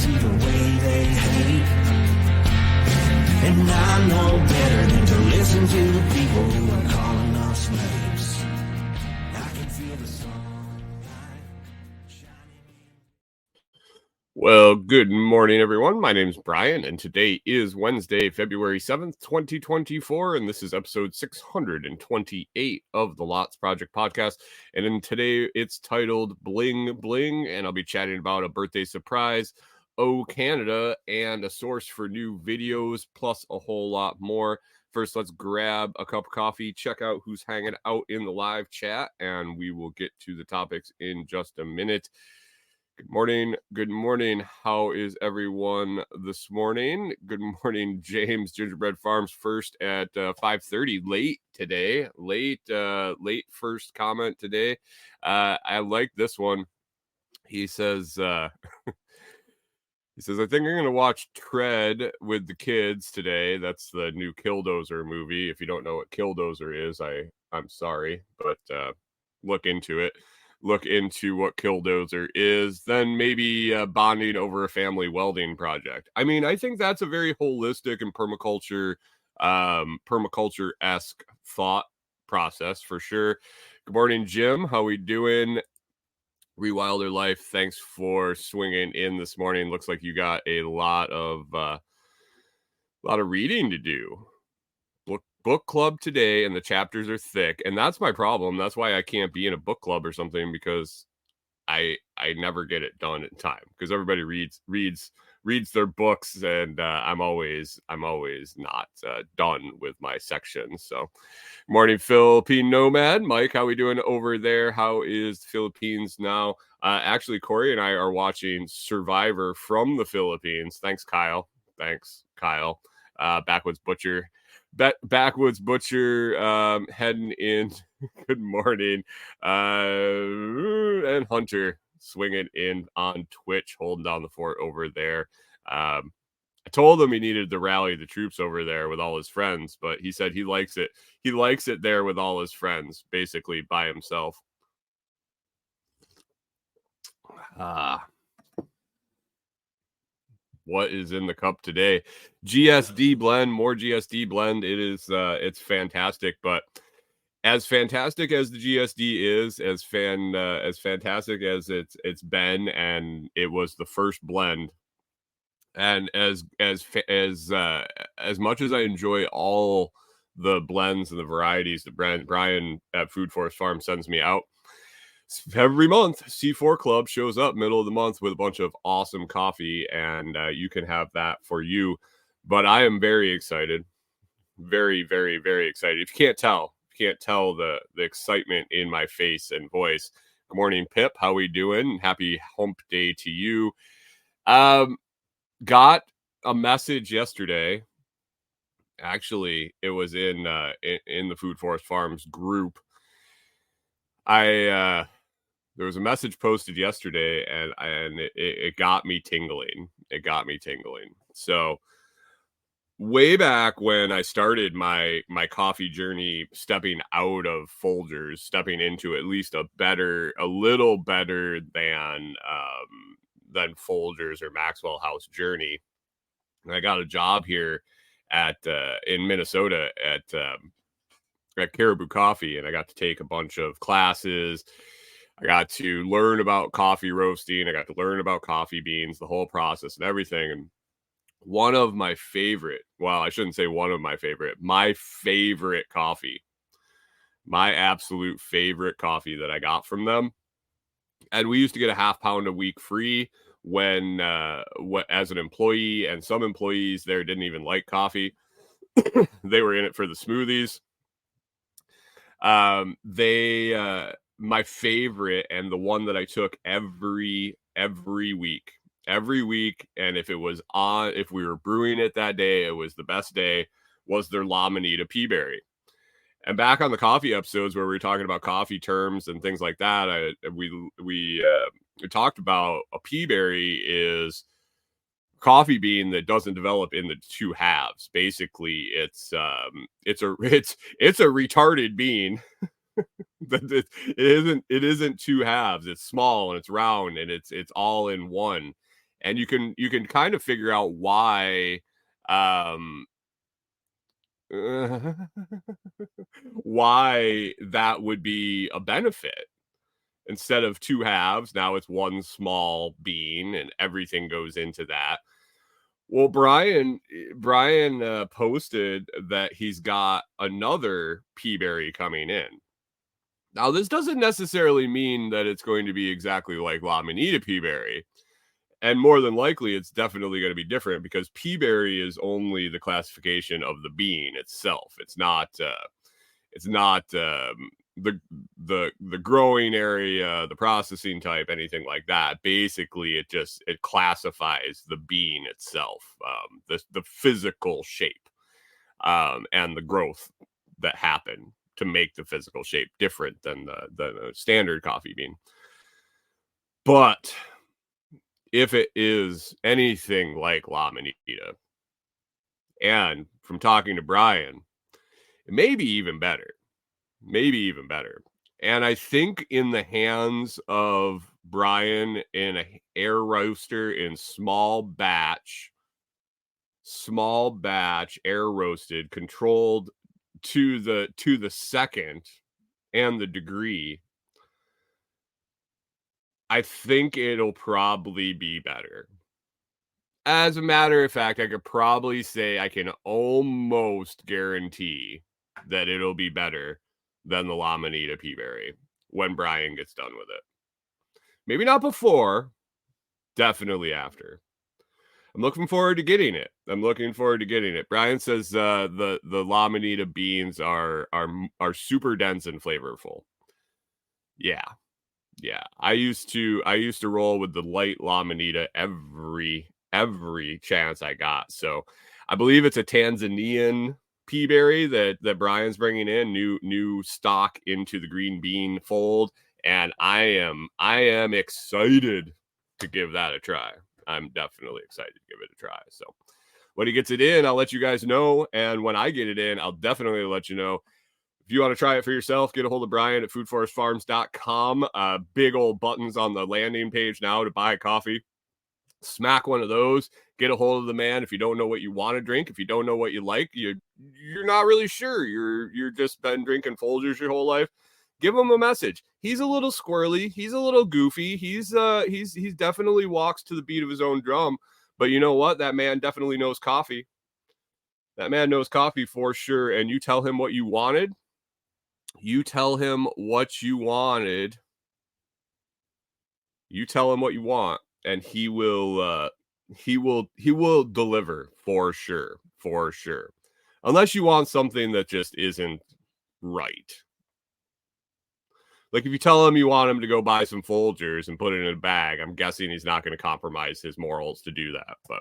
see the way they hate. And I know better than to listen to the people who are calling us slaves. I can feel the sunlight shining. Well, good morning, everyone. My name's Brian, and today is Wednesday, February 7th, 2024, and this is episode 628 of the Lots Project podcast. And today it's titled Bling Bling, and I'll be chatting about a birthday surprise, Oh Canada, and a source for new videos, plus a whole lot more. First, let's grab a cup of coffee, check out who's hanging out in the live chat, and we will get to the topics in just a minute. Good morning. Good morning. How is everyone this morning? Good morning, James. Gingerbread Farms first at 5:30. Late today. Late first comment today. I like this one. He says, I think I'm going to watch Tread with the kids today. That's the new Killdozer movie. If you don't know what Killdozer is, I'm sorry, but look into it. Look into what Killdozer is, then maybe bonding over a family welding project. I mean, I think that's a very holistic and permaculture-esque thought process for sure. Good morning, Jim. How we doing? Rewilder Life, thanks for swinging in this morning. Looks like you got a lot of reading to do. Book club today, and the chapters are thick, and that's my problem. That's why I can't be in a book club or something, because I never get it done in time, because everybody reads their books, and I'm always not done with my section. So morning, Philippine Nomad Mike, how we doing over there? How is the Philippines now? Actually, Corey and I are watching Survivor from the Philippines. Thanks Kyle. Backwoods Butcher heading in. Good morning. And Hunter swinging in on Twitch, holding down the fort over there. I told him he needed to rally the troops over there with all his friends, but he said he likes it. He likes it there with all his friends, basically by himself. What is in the cup today? GSD blend, more GSD blend. It is it's fantastic, but as fantastic as the GSD is, as fantastic as it's been, and it was the first blend, and as much as I enjoy all the blends and the varieties that Brian at Food Forest Farm sends me out every month, C4 Club shows up middle of the month with a bunch of awesome coffee, and you can have that for you. But I am very excited, very, very, very excited. If you can't tell the excitement in my face and voice. Good morning, Pip. How we doing? Happy hump day to you. Got a message yesterday. Actually, it was in the Food Forest Farms group. There was a message posted yesterday, and it got me tingling. So way back when I started my coffee journey, stepping out of Folgers, stepping into at least a little better than Folgers or Maxwell House journey, I got a job here in Minnesota at Caribou Coffee, and I got to take a bunch of classes. I got to learn about coffee roasting. I got to learn about coffee beans, the whole process and everything. And one of my favorite, well, I shouldn't say one of my favorite, my favorite coffee, my absolute favorite coffee that I got from them. And we used to get a half pound a week free when, as an employee, and some employees there didn't even like coffee. They were in it for the smoothies. My favorite, and the one that I took every week, and if we were brewing it that day, it was the best day, was their La Manita Pea Berry. And back on the coffee episodes where we were talking about coffee terms and things like that, we talked about a pea berry is coffee bean that doesn't develop in the two halves. Basically, it's a retarded bean. It isn't two halves. It's small and it's round and it's all in one. And you can kind of figure out why why that would be a benefit. Instead of two halves, now it's one small bean and everything goes into that. Well, Brian posted that he's got another pea berry coming in. Now, this doesn't necessarily mean that it's going to be exactly like La Manita pea berry. And more than likely, it's definitely going to be different because pea berry is only the classification of the bean itself. It's not the growing area, the processing type, anything like that. Basically, it classifies the bean itself, the physical shape, and the growth that happen to make the physical shape different than the standard coffee bean. But if it is anything like La Manita, and from talking to Brian, it may be even better. And I think in the hands of Brian in an air roaster in small batch, air roasted, controlled to the second and the degree, I think it'll probably be better. As a matter of fact, I could probably say I can almost guarantee that it'll be better than the La Manita pea berry when Brian gets done with it. Maybe not before, definitely after. I'm looking forward to getting it. Brian says the La Manita beans are super dense and flavorful. Yeah. I used to roll with the light La Manita every chance I got. So I believe it's a Tanzanian pea berry that Brian's bringing in, new stock into the green bean fold, and I am excited to give that a try. I'm definitely excited to give it a try. So when he gets it in, I'll let you guys know, and when I get it in, I'll definitely let you know. If you want to try it for yourself, get a hold of Brian at foodforestfarms.com. Big old buttons on the landing page now to buy coffee. Smack one of those. Get a hold of the man. If you don't know what you want to drink, if you don't know what you like, you're not really sure. You're just been drinking Folgers your whole life. Give him a message. He's a little squirrely. He's a little goofy. He's definitely walks to the beat of his own drum. But you know what? That man definitely knows coffee. That man knows coffee for sure. And you tell him what you wanted. You tell him what you wanted. You tell him what you want, and he will deliver for sure. Unless you want something that just isn't right. Like if you tell him you want him to go buy some Folgers and put it in a bag, I'm guessing he's not going to compromise his morals to do that. But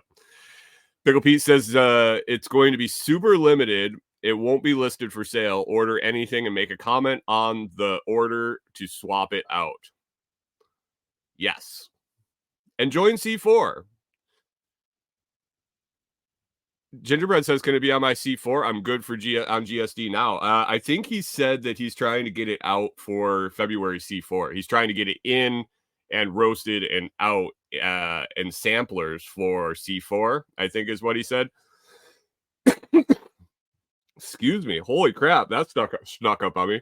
Pickle Pete says it's going to be super limited. It won't be listed for sale. Order anything and make a comment on the order to swap it out. Yes. And join C4. Gingerbread says, can it be on my C4? I'm good for on GSD now. I think he said that he's trying to get it out for February C4. He's trying to get it in and roasted and out and samplers for C4, I think is what he said. Excuse me. Holy crap, that snuck up on me.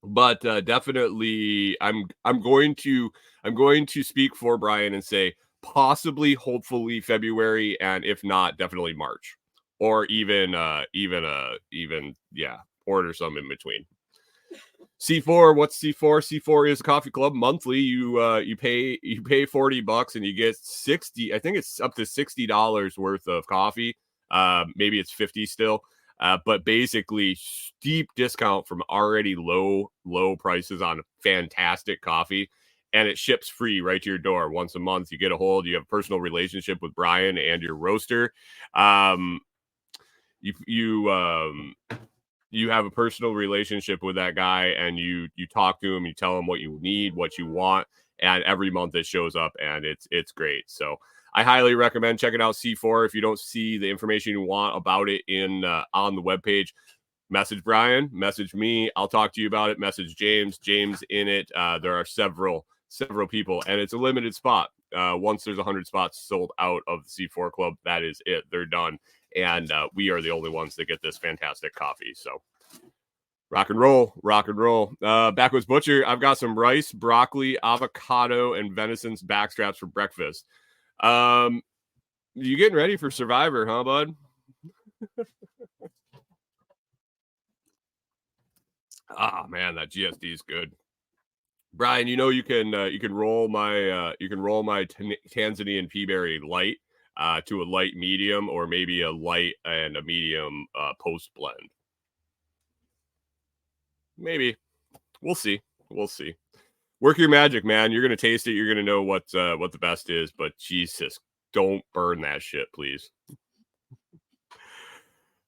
But definitely I'm going to speak for Brian and say possibly, hopefully February, and if not, definitely March, or even order some in between. C4, what's C4? C4 is a coffee club monthly. You pay $40 and you get 60. I think it's up to $60 worth of coffee. Maybe it's 50 still. But basically steep discount from already low prices on fantastic coffee, and it ships free right to your door once a month. You get a hold. You have a personal relationship with Brian and your roaster. You have a personal relationship with that guy, and you talk to him. You tell him what you need, what you want, and every month it shows up, and it's great. So I highly recommend checking out C4. If you don't see the information you want about it on the webpage, message Brian, message me. I'll talk to you about it. Message James in it. There are several several people, and it's a limited spot. Once there's 100 spots sold out of the C4 Club, that is it. They're done, and we are the only ones that get this fantastic coffee. So rock and roll, rock and roll. Backwoods Butcher, I've got some rice, broccoli, avocado, and venison's backstraps for breakfast. You getting ready for Survivor, huh, bud? Ah, man, that GSD is good. Brian, you know you can roll my Tanzanian peaberry light to a light medium, or maybe a light and a medium post blend. Maybe. We'll see. We'll see. Work your magic, man. You're gonna taste it. You're gonna know what the best is. But Jesus, don't burn that shit, please.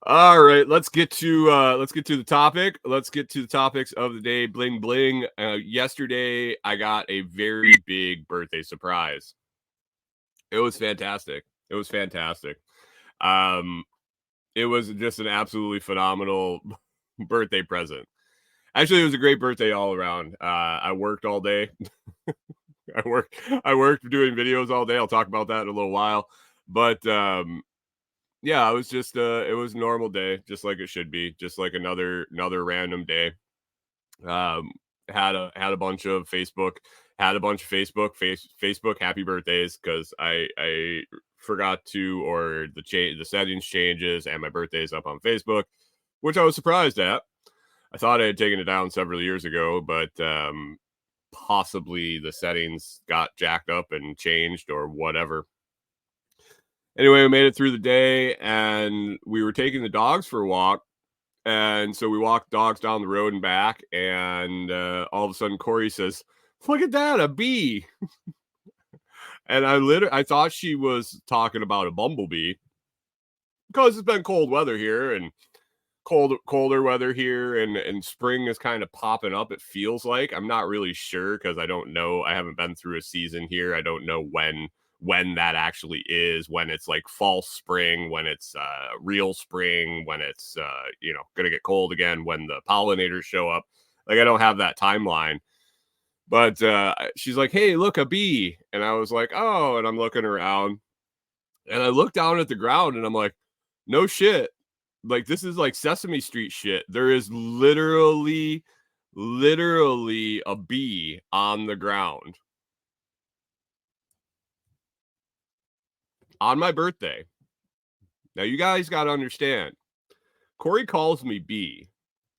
All right, let's get to the topic. Let's get to the topics of the day. Bling bling. Yesterday, I got a very big birthday surprise. It was fantastic. It was fantastic. It was just an absolutely phenomenal birthday present. Actually, it was a great birthday all around. I worked all day. I worked doing videos all day. I'll talk about that in a little while. But yeah, it was just it was a normal day, just like it should be, just like another random day. Had a bunch of Facebook happy birthdays, because I forgot to, or the settings changes and my birthday is up on Facebook, which I was surprised at. I thought I had taken it down several years ago, but possibly the settings got jacked up and changed or whatever. Anyway, we made it through the day, and we were taking the dogs for a walk. And so we walked dogs down the road and back, and all of a sudden Corey says, "Look at that, a bee." And I thought she was talking about a bumblebee, because it's been cold weather here, and colder weather here, and spring is kind of popping up, it feels like. I'm not really sure, because I don't know. I haven't been through a season here. I don't know when that actually is, when it's like false spring, when it's real spring, when it's gonna get cold again, when the pollinators show up. Like, I don't have that timeline. But she's like, "Hey, look, a bee." And I was like, "Oh." And I'm looking around, and I look down at the ground, and I'm like, no shit, like, this is like Sesame Street shit. There is literally a bee on the ground on my birthday. Now, you guys got to understand, Corey calls me B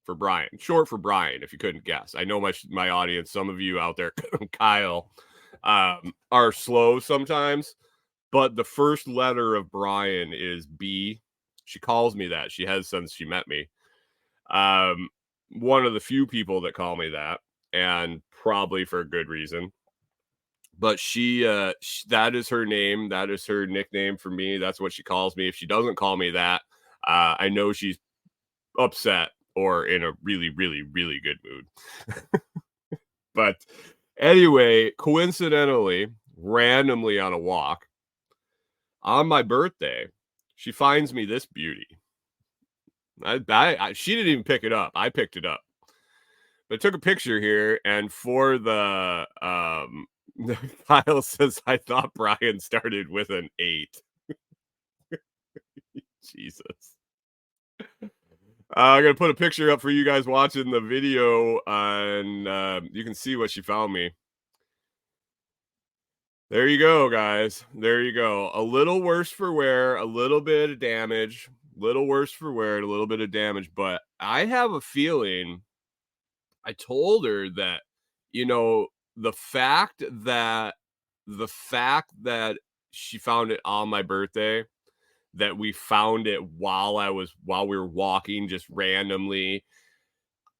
for Brian, short for Brian, if you couldn't guess. I know my audience, some of you out there, Kyle, are slow sometimes, but the first letter of Brian is B. She calls me that. She has since she met me. One of the few people that call me that, and probably for a good reason. But she that is her name. That is her nickname for me. That's what she calls me. If she doesn't call me that, I know she's upset or in a really, really, really good mood. But anyway, coincidentally, randomly on a walk on my birthday, she finds me this beauty. She didn't even pick it up. I picked it up. But I took a picture here, and for the Kyle says, "I thought Brian started with an 8." Jesus. I'm gonna put a picture up for you guys watching the video, and you can see what she found me. There you go, guys. There you go. A little worse for wear, a little bit of damage, little worse for wear, a little bit of damage. But I have a feeling, I told her that, the fact that she found it on my birthday, that we found it while we were walking just randomly,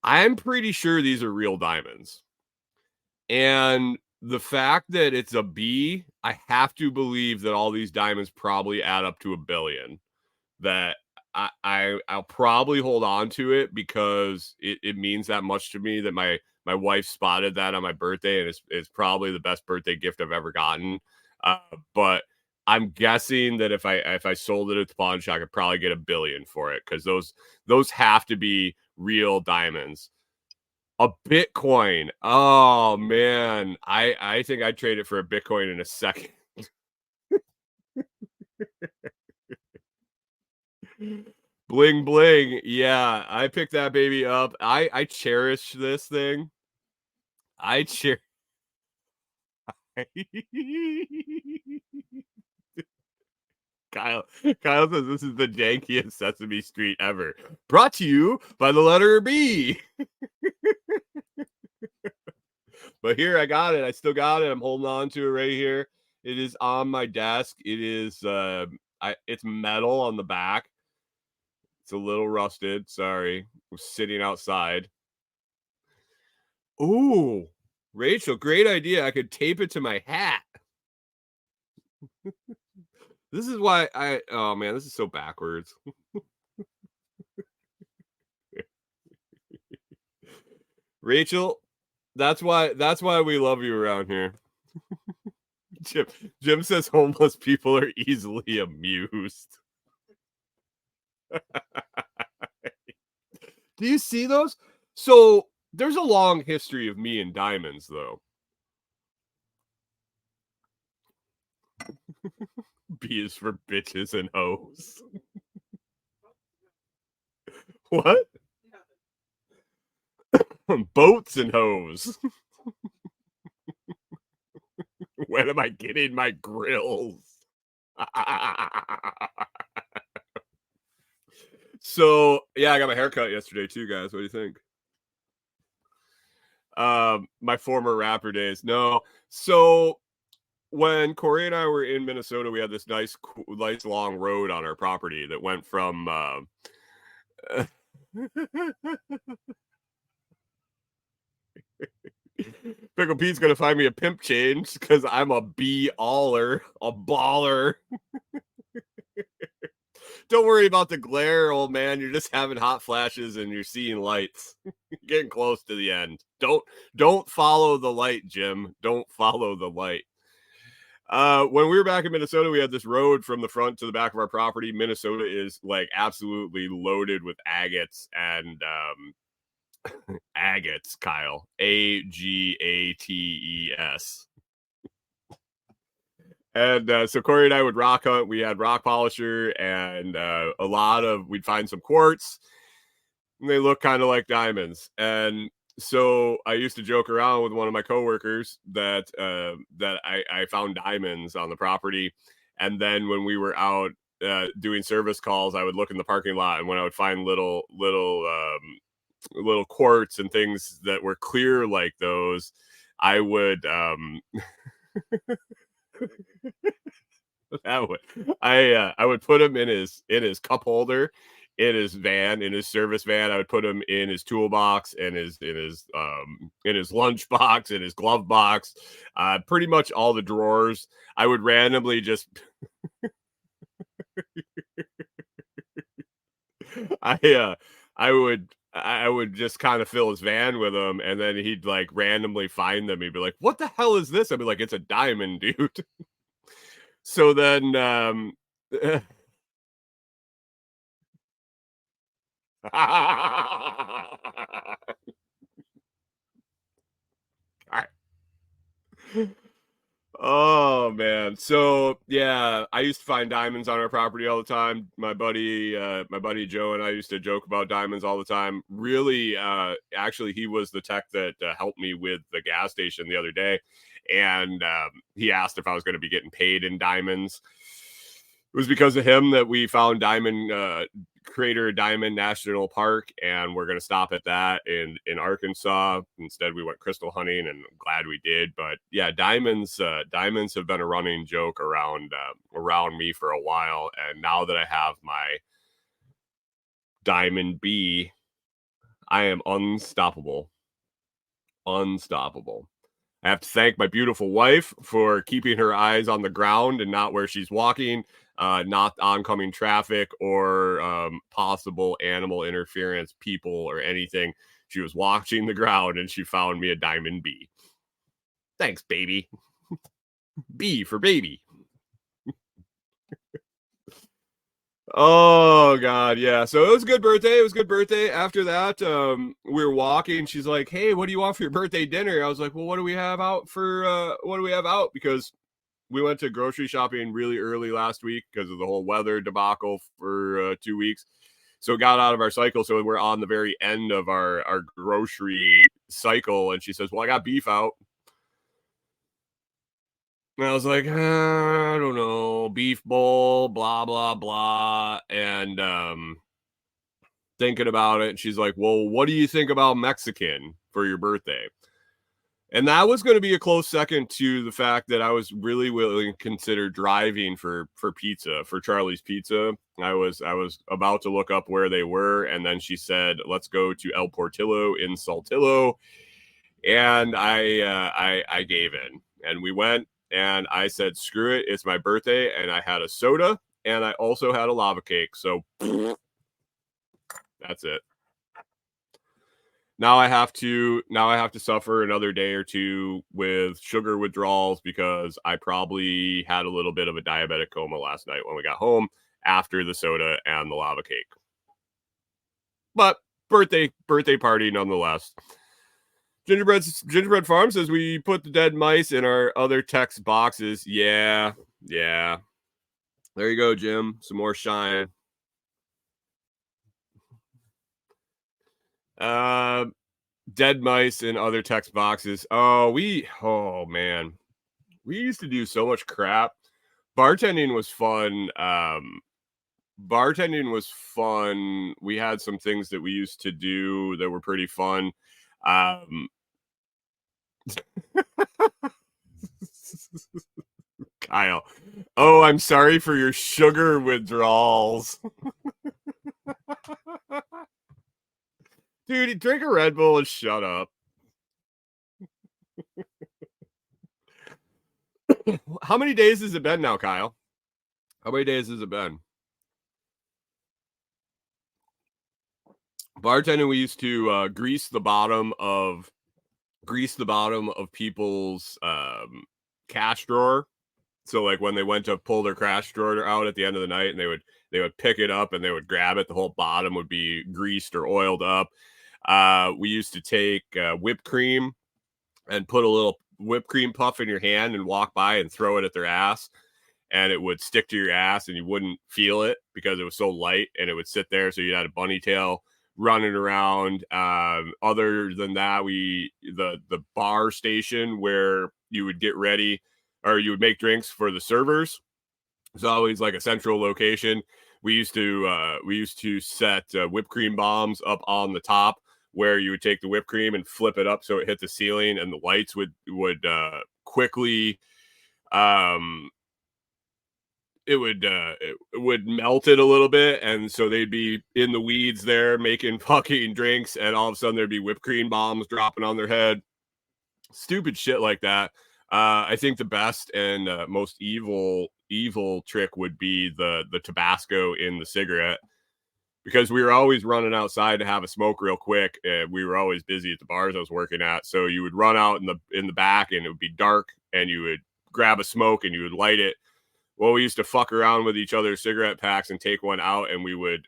I'm pretty sure these are real diamonds. And the fact that it's a B, I have to believe that all these diamonds probably add up to 1 billion. That I'll probably hold on to it, because it means that much to me, that my wife spotted that on my birthday, and it's probably the best birthday gift I've ever gotten. But I'm guessing that if I sold it at the pawn shop, I could probably get 1 billion for it, because those have to be real diamonds. A Bitcoin. Oh man, I think I'd trade it for a Bitcoin in a second. Bling bling. Yeah, I picked that baby up. I cherish this thing. I cherish. Kyle Kyle says this is the jankiest Sesame Street ever. Brought to you by the letter B. But here I got it. I still got it. I'm holding on to it right here. It is on my desk. It is it's metal on the back. It's a little rusted. Sorry. I'm sitting outside. Ooh, Rachel, great idea. I could tape it to my hat. This is why oh man, this is so backwards. Rachel, that's why we love you around here. Jim, Jim says homeless people are easily amused. Do you see those? So there's a long history of me and diamonds, though. B is for bitches and hoes. What? Boats and hoes. When am I getting my grills? So yeah, I got my haircut yesterday too, guys. What do you think? My former rapper days. No. So when Corey and I were in Minnesota, we had this nice long road on our property that went from Pickle Pete's gonna find me a pimp change because I'm a B-aller, a baller. Don't worry about the glare, old man. You're just having hot flashes and you're seeing lights. Getting close to the end. Don't follow the light, Jim. Don't follow the light. When we were back in Minnesota, we had this road from the front to the back of our property. Minnesota is like absolutely loaded with agates and agates, Kyle. Agates. And so Corey and I would rock hunt. We had rock polisher and we'd find some quartz. And they look kind of like diamonds. And so I used to joke around with one of my coworkers that I found diamonds on the property. And then when we were out doing service calls, I would look in the parking lot, and when I would find little quartz and things that were clear like those, I would I would put him in his cup holder, in his service van. I would put him in his toolbox and in his lunch box, in his glove box, pretty much all the drawers. I would randomly just I would just kind of fill his van with them, and then he'd like randomly find them. He'd be like, "What the hell is this?" I'd be like, "It's a diamond, dude." So then Oh man. So yeah, I used to find diamonds on our property all the time. My buddy Joe and I used to joke about diamonds all the time. Really, actually, he was the tech that helped me with the gas station the other day, and he asked if I was going to be getting paid in diamonds. It was because of him that we found Crater Diamond National Park, and we're going to stop at that in Arkansas. Instead, we went crystal hunting, and I'm glad we did. But yeah, diamonds have been a running joke around me for a while, and now that I have my Diamond B, I am unstoppable. Unstoppable. I have to thank my beautiful wife for keeping her eyes on the ground and not where she's walking, not oncoming traffic or possible animal interference, people, or anything. She was watching the ground and she found me a Diamond B. Thanks, baby. B for baby. Oh God, yeah. So it was a good birthday. It was a good birthday. After that, we were walking. She's like, "Hey, what do you want for your birthday dinner?" I was like, "Well, what do we have out for? What do we have out?" Because we went to grocery shopping really early last week because of the whole weather debacle for 2 weeks. So got out of our cycle. So we're on the very end of our grocery cycle. And she says, "Well, I got beef out." And I was like, I don't know, beef bowl, blah, blah, blah. And thinking about it. And she's like, "Well, what do you think about Mexican for your birthday?" And that was going to be a close second to the fact that I was really willing to consider driving for pizza, for Charlie's Pizza. I was about to look up where they were, and then she said, "Let's go to El Portillo in Saltillo." And I gave in, and we went, and I said, "Screw it, it's my birthday," and I had a soda, and I also had a lava cake. So that's it. Now I have to suffer another day or two with sugar withdrawals because I probably had a little bit of a diabetic coma last night when we got home after the soda and the lava cake. But birthday party nonetheless. Gingerbread Farm says we put the dead mice in our other text boxes. Yeah, yeah. There you go, Jim. Some more shine. Uh, dead mice in other text boxes. Oh man, we used to do so much crap. Bartending was fun. Bartending was fun. We had some things that we used to do that were pretty fun. Um, Kyle, oh, I'm sorry for your sugar withdrawals. Dude, drink a Red Bull and shut up. How many days has it been now, Kyle? How many days has it been? Bartending, we used to grease the bottom of people's cash drawer. So like when they went to pull their cash drawer out at the end of the night, and they would pick it up and they would grab it, the whole bottom would be greased or oiled up. We used to take whipped cream and put a little whipped cream puff in your hand and walk by and throw it at their ass, and it would stick to your ass and you wouldn't feel it because it was so light, and it would sit there, so you had a bunny tail running around. Other than that, the bar station where you would get ready or you would make drinks for the servers. It's always like a central location. We used to set whipped cream bombs up on the top where you would take the whipped cream and flip it up so it hit the ceiling, and the lights would quickly um it would melt it a little bit, and so they'd be in the weeds there making fucking drinks, and all of a sudden there'd be whipped cream bombs dropping on their head. Stupid shit like that. I think the best and most evil trick would be the Tabasco in the cigarette, because we were always running outside to have a smoke real quick. We were always busy at the bars I was working at, so you would run out in the back, and it would be dark, and you would grab a smoke and you would light it. Well, we used to fuck around with each other's cigarette packs and take one out, and we would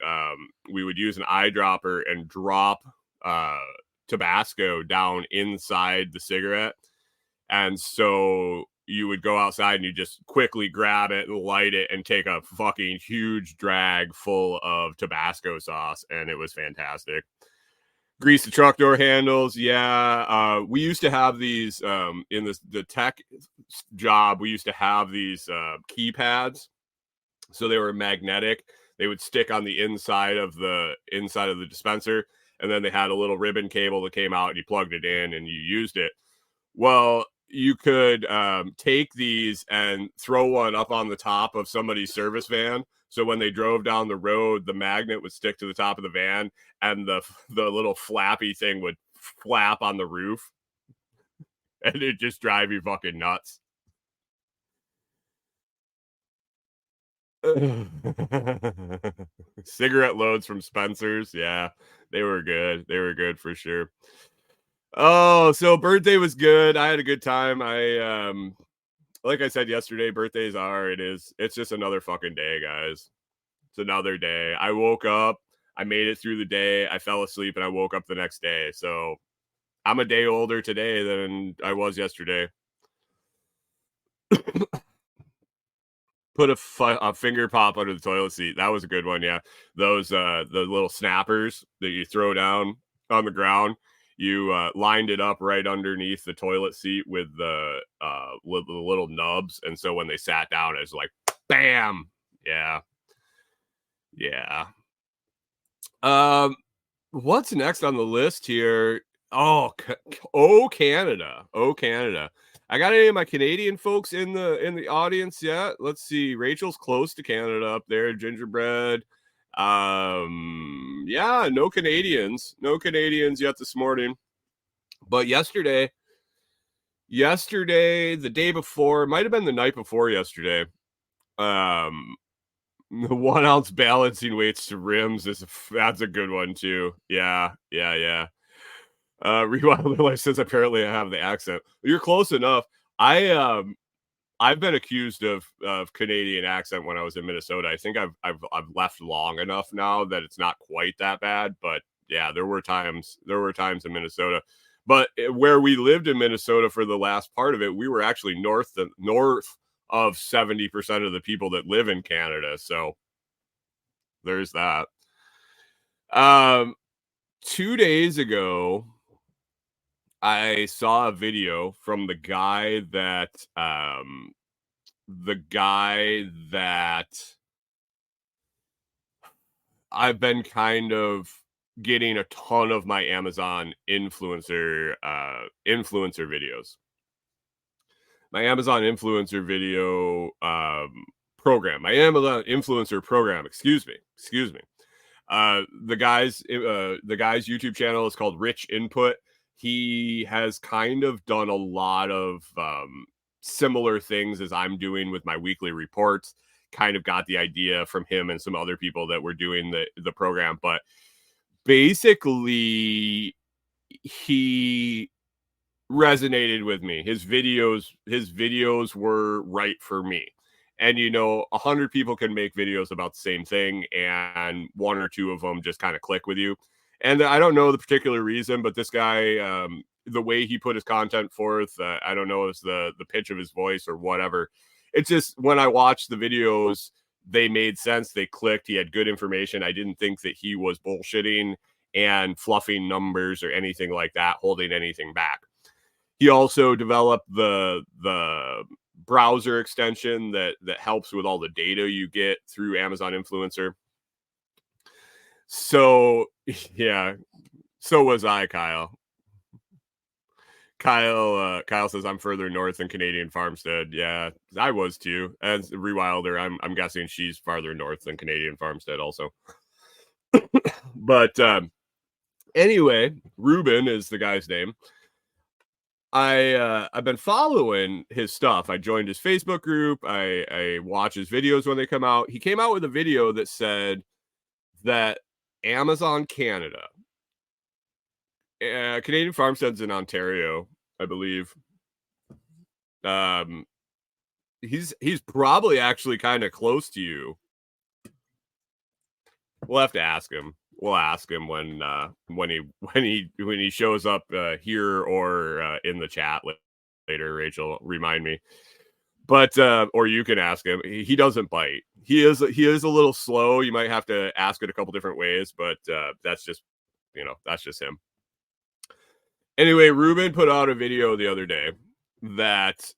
use an eyedropper and drop uh, Tabasco down inside the cigarette, and so you would go outside and you just quickly grab it and light it and take a fucking huge drag full of Tabasco sauce, and it was fantastic. Grease the truck door handles. Yeah, we used to have these in the tech job. We used to have these keypads, so they were magnetic. They would stick on the inside of the dispenser, and then they had a little ribbon cable that came out, and you plugged it in and you used it. Well, you could take these and throw one up on the top of somebody's service van. So when they drove down the road, the magnet would stick to the top of the van, and the little flappy thing would flap on the roof, and it just drive you fucking nuts. Cigarette loads from Spencer's, yeah, they were good. They were good for sure. Oh, so birthday was good. I had a good time. Like I said yesterday, birthdays are, it's just another fucking day, guys. It's another day. I woke up, I made it through the day, I fell asleep, and I woke up the next day. So I'm a day older today than I was yesterday. Put a finger pop under the toilet seat. That was a good one. Yeah, those the little snappers that you throw down on the ground. You lined it up right underneath the toilet seat with the little nubs, and so when they sat down, it's like bam. Yeah, yeah. Um, what's next on the list here? Oh, Canada. Oh, Canada. I got any of my Canadian folks in the audience yet? Let's see. Rachel's close to Canada up there. Gingerbread. Yeah, no Canadians. No Canadians yet this morning. But yesterday, the day before, might have been the night before yesterday. The 1 ounce balancing weights to rims that's a good one too. Yeah, yeah, yeah. Rewild Life says apparently I have the accent. You're close enough. I've been accused of Canadian accent when I was in Minnesota. I think I've left long enough now that it's not quite that bad. But yeah, there were times in Minnesota. But where we lived in Minnesota for the last part of it, we were actually north of 70% of the people that live in Canada. So there's that. 2 days ago, I saw a video from the guy that I've been kind of getting a ton of my Amazon influencer videos. My Amazon influencer video program. My Amazon influencer program, excuse me. The guy's YouTube channel is called Rich Input. He has kind of done a lot of similar things as I'm doing with my weekly reports. Kind of got the idea from him and some other people that were doing the program, but basically he resonated with me. His videos were right for me. And 100 people can make videos about the same thing, and one or two of them just kind of click with you. And I don't know the particular reason, but this guy, the way he put his content forth, I don't know if it's the pitch of his voice or whatever. It's just when I watched the videos, they made sense. They clicked. He had good information. I didn't think that he was bullshitting and fluffing numbers or anything like that, holding anything back. He also developed the browser extension that helps with all the data you get through Amazon Influencer. So yeah, so was I, Kyle. Kyle says I'm further north than Canadian Farmstead. Yeah, I was too. As Rewilder, I'm guessing she's farther north than Canadian Farmstead also. But anyway, Ruben is the guy's name. I've been following his stuff. I joined his Facebook group. I watch his videos when they come out. He came out with a video that said that Amazon Canada, Canadian Farmstead's in Ontario, I believe. He's probably actually kind of close to you. We'll have to ask him. We'll ask him when he shows up here or in the chat later. Rachel, remind me. But or you can ask him. He doesn't bite. He is a little slow. You might have to ask it a couple different ways, but that's just him. Anyway, Ruben put out a video the other day that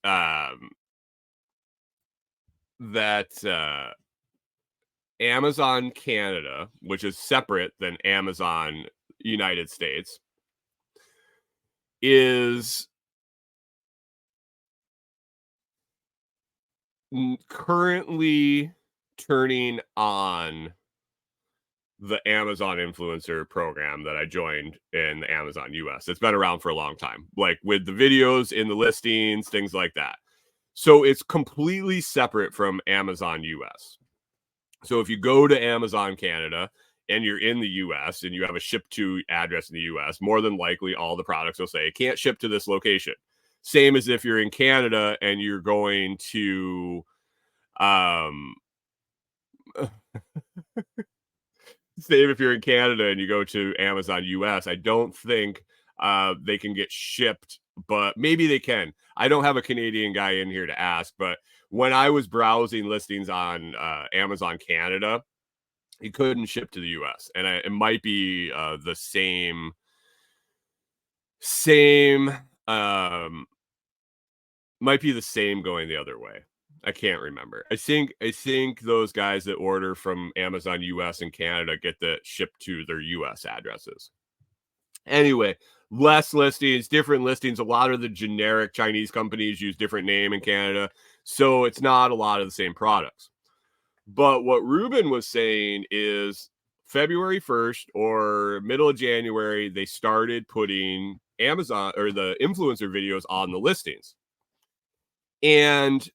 Amazon Canada, which is separate than Amazon United States, is currently turning on the Amazon influencer program that I joined in the Amazon US. It's been around for a long time, like with the videos in the listings, things like that. So it's completely separate from Amazon US. So if you go to Amazon Canada and you're in the US and you have a ship to address in the US, more than likely all the products will say, can't ship to this location. Same as if you're in Canada and you're going to same if you're in Canada and you go to Amazon US. I don't think they can get shipped, but maybe they can. I don't have a Canadian guy in here to ask, but when I was browsing listings on Amazon Canada, he couldn't ship to the US, and it might be the same might be the same going the other way. I can't remember. I think those guys that order from Amazon US and Canada get the shipped to their US addresses. Anyway, less listings, different listings. A lot of the generic Chinese companies use different name in Canada, so it's not a lot of the same products. But what Ruben was saying is February 1st or middle of January, they started putting Amazon or the influencer videos on the listings. And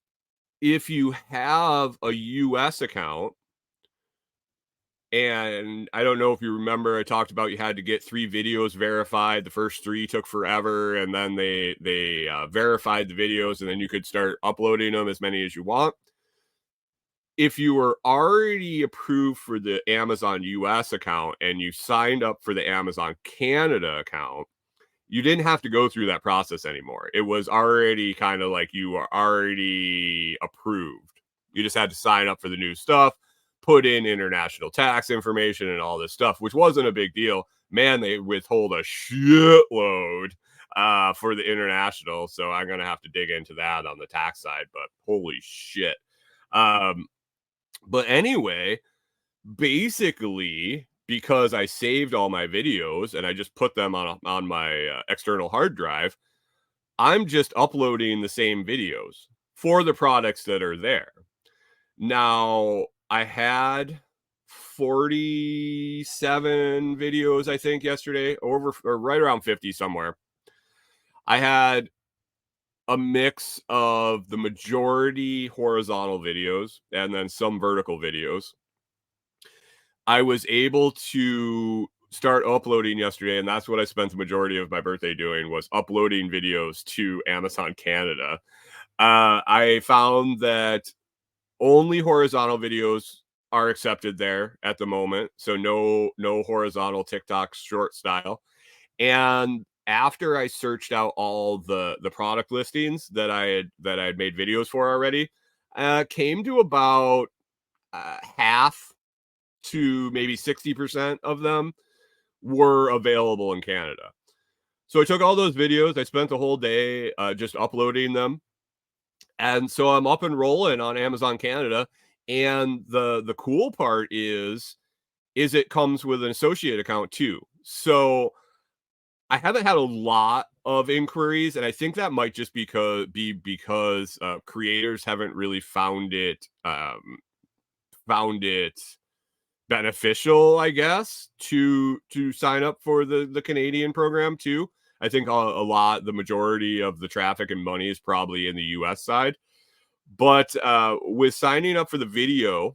if you have a US account, and I don't know if you remember, I talked about you had to get 3 videos verified. The first 3 took forever, and then they verified the videos, and then you could start uploading them as many as you want. If you were already approved for the Amazon US account and you signed up for the Amazon Canada account, you didn't have to go through that process anymore. It was already kind of like you were already approved. You just had to sign up for the new stuff, put in international tax information and all this stuff, which wasn't a big deal. Man, they withhold a shitload for the international. So I'm going to have to dig into that on the tax side, but holy shit. But anyway, basically, because I saved all my videos and I just put them on my external hard drive, I'm just uploading the same videos for the products that are there. Now, I had 47 videos, I think, yesterday, or right around 50 somewhere. I had a mix of the majority horizontal videos and then some vertical videos. I was able to start uploading yesterday, and that's what I spent the majority of my birthday doing, was uploading videos to Amazon Canada. I found that only horizontal videos are accepted there at the moment, so no horizontal TikTok short style. And after I searched out all the product listings that I had made videos for already, came to about half to maybe 60% of them were available in Canada. So I took all those videos. I spent the whole day just uploading them. And so I'm up and rolling on Amazon Canada. And the cool part is it comes with an associate account too. So I haven't had a lot of inquiries, and I think that might just be because creators haven't really found it beneficial, I guess, to sign up for the Canadian program too. I think the majority of the traffic and money is probably in the US side. But with signing up for the video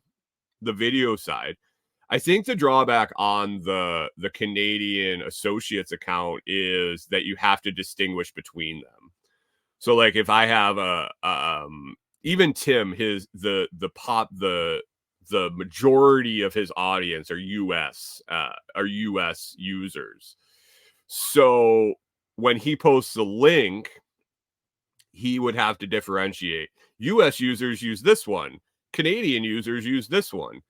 side, I think the drawback on the Canadian associates account is that you have to distinguish between them. So like if I have even Tim, the majority of his audience are US users. So when he posts a link, he would have to differentiate. US users use this one, Canadian users use this one.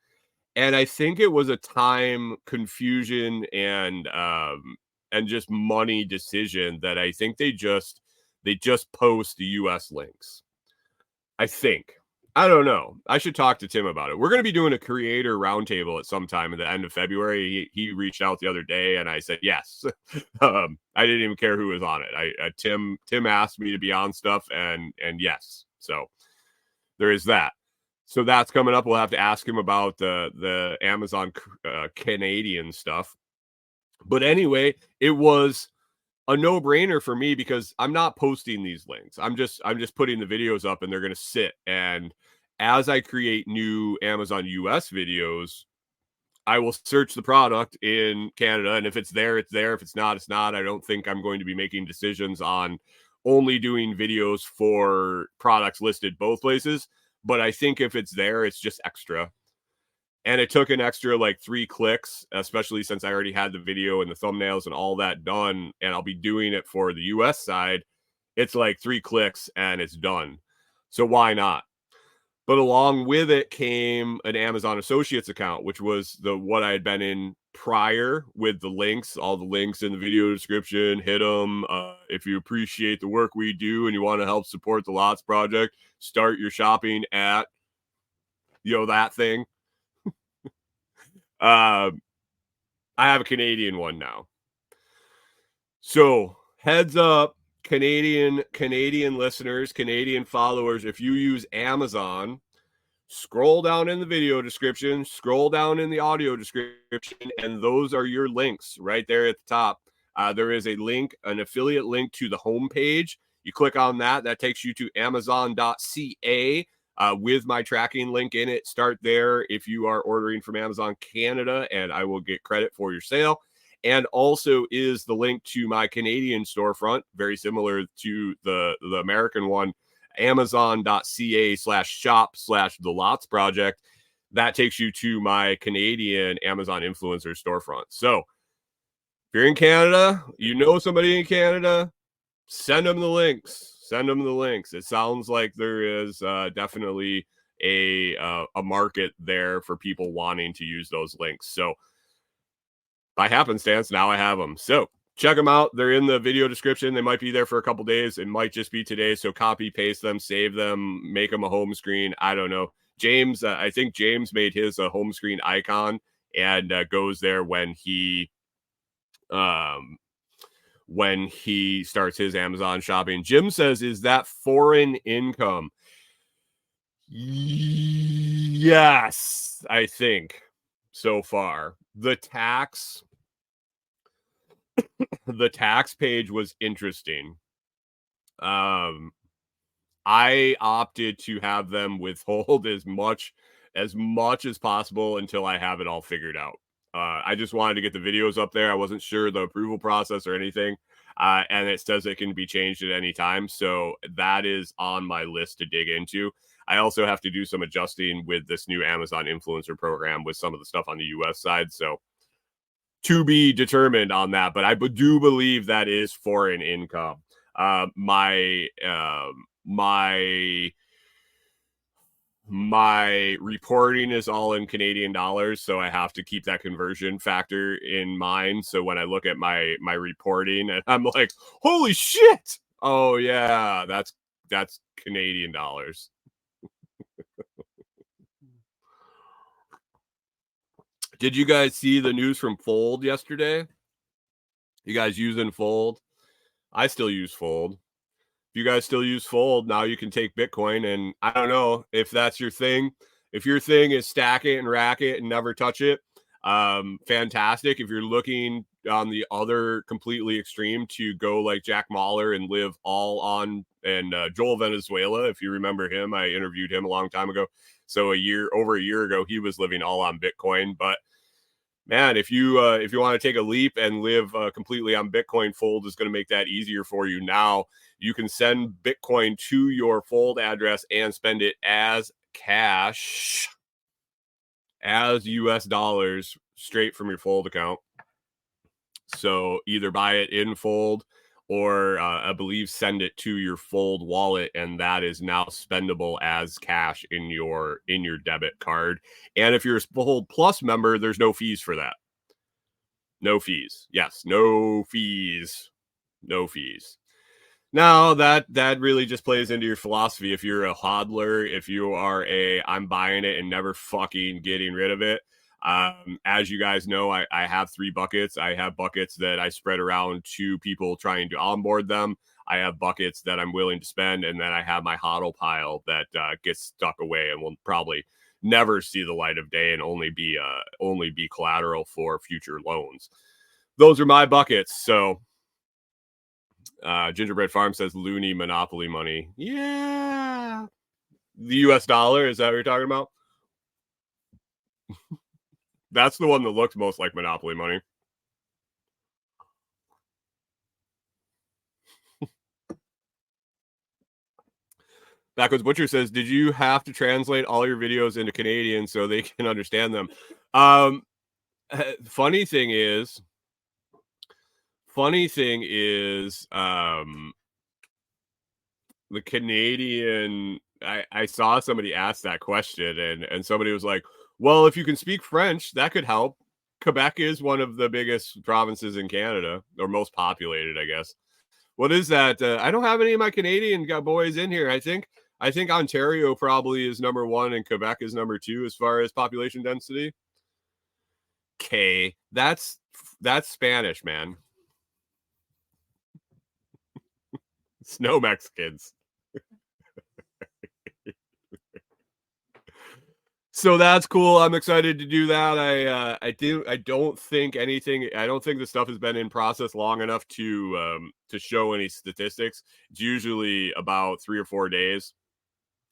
And I think it was a time confusion and just money decision that I think they just post the US links. I think. I don't know. I should talk to Tim about it. We're going to be doing a creator roundtable at some time at the end of February. He reached out the other day, and I said yes. I didn't even care who was on it. Tim asked me to be on stuff, and yes. So there is that. So that's coming up. We'll have to ask him about the Amazon Canadian stuff. But anyway, it was a no-brainer for me because I'm not posting these links. I'm just putting the videos up and they're going to sit. And as I create new Amazon US videos, I will search the product in Canada. And if it's there, it's there. If it's not, it's not. I don't think I'm going to be making decisions on only doing videos for products listed both places. But I think if it's there, it's just extra. And it took an extra like 3 clicks, especially since I already had the video and the thumbnails and all that done. And I'll be doing it for the US side. It's like 3 clicks and it's done. So why not? But along with it came an Amazon Associates account, which was the what I had been in prior with the links, all the links in the video description. Hit them. If you appreciate the work we do and you want to help support the Lots Project, start your shopping at, that thing. I have a Canadian one now. So heads up, Canadian listeners, Canadian followers, if you use Amazon, scroll down in the video description, scroll down in the audio description, and those are your links right there at the top. There is a link, an affiliate link to the homepage. You click on that. That takes you to amazon.ca with my tracking link in it. Start there if you are ordering from Amazon Canada, and I will get credit for your sale. And also is the link to my Canadian storefront, very similar to the American one, amazon.ca/shop/the Lots Project. That takes you to my Canadian Amazon influencer storefront. So if you're in Canada, you know somebody in Canada, send them the links. Send them the links. It sounds like there is definitely a market there for people wanting to use those links. So by happenstance, now I have them. So check them out. They're in the video description. They might be there for a couple days. It might just be today. So copy, paste them, save them, make them a home screen. I don't know. James, I think James made his a home screen icon and goes there when he starts his Amazon shopping. Jim says, is that foreign income? Yes, I think so far. The tax page was interesting. I opted to have them withhold as much as possible until I have it all figured out. I just wanted to get the videos up there. I wasn't sure the approval process or anything. And it says it can be changed at any time. So that is on my list to dig into. I also have to do some adjusting with this new Amazon influencer program with some of the stuff on the US side. So to be determined on that, but I do believe that is foreign income. My reporting is all in Canadian dollars, so I have to keep that conversion factor in mind. So when I look at my reporting, and I'm like, holy shit! Oh yeah, that's Canadian dollars. Did you guys see the news from Fold yesterday? You guys using Fold? I still use Fold. If you guys still use Fold, now you can take Bitcoin. And I don't know if that's your thing. If your thing is stack it and rack it and never touch it, fantastic. If you're looking on the other completely extreme to go like Jack Mahler and live all on, and Joel Venezuela, if you remember him, I interviewed him a long time ago. So over a year ago, he was living all on Bitcoin. But man, if you want to take a leap and live completely on Bitcoin, Fold is going to make that easier for you. Now you can send Bitcoin to your Fold address and spend it as cash, as US dollars, straight from your Fold account. So either buy it in Fold or I believe send it to your Fold wallet, and that is now spendable as cash in your debit card. And if you're a Fold Plus member, there's no fees for that. No fees. Yes, no fees. No fees. Now that really just plays into your philosophy. If you're a hodler, if you are I'm buying it and never fucking getting rid of it. As you guys know, I have 3 buckets. I have buckets that I spread around to people trying to onboard them. I have buckets that I'm willing to spend, and then I have my hodl pile that gets stuck away and will probably never see the light of day and only be collateral for future loans. Those are my buckets. So Gingerbread Farm says loony monopoly money. Yeah. The US dollar, is that what you're talking about? That's the one that looks most like monopoly money. Backwoods Butcher says, "Did you have to translate all your videos into Canadian so they can understand them?" Um, funny thing is, the Canadian. I saw somebody ask that question, and somebody was like, "Well, if you can speak French, that could help." Quebec is one of the biggest provinces in Canada, or most populated, I guess. What is that? I don't have any of my Canadian boys in here. I think Ontario probably is number one and Quebec is number two as far as population density. Okay, that's Spanish, man. Snow Mexicans. So that's cool. I'm excited to do that. I don't think anything. I don't think the stuff has been in process long enough to show any statistics. It's usually about 3 or 4 days.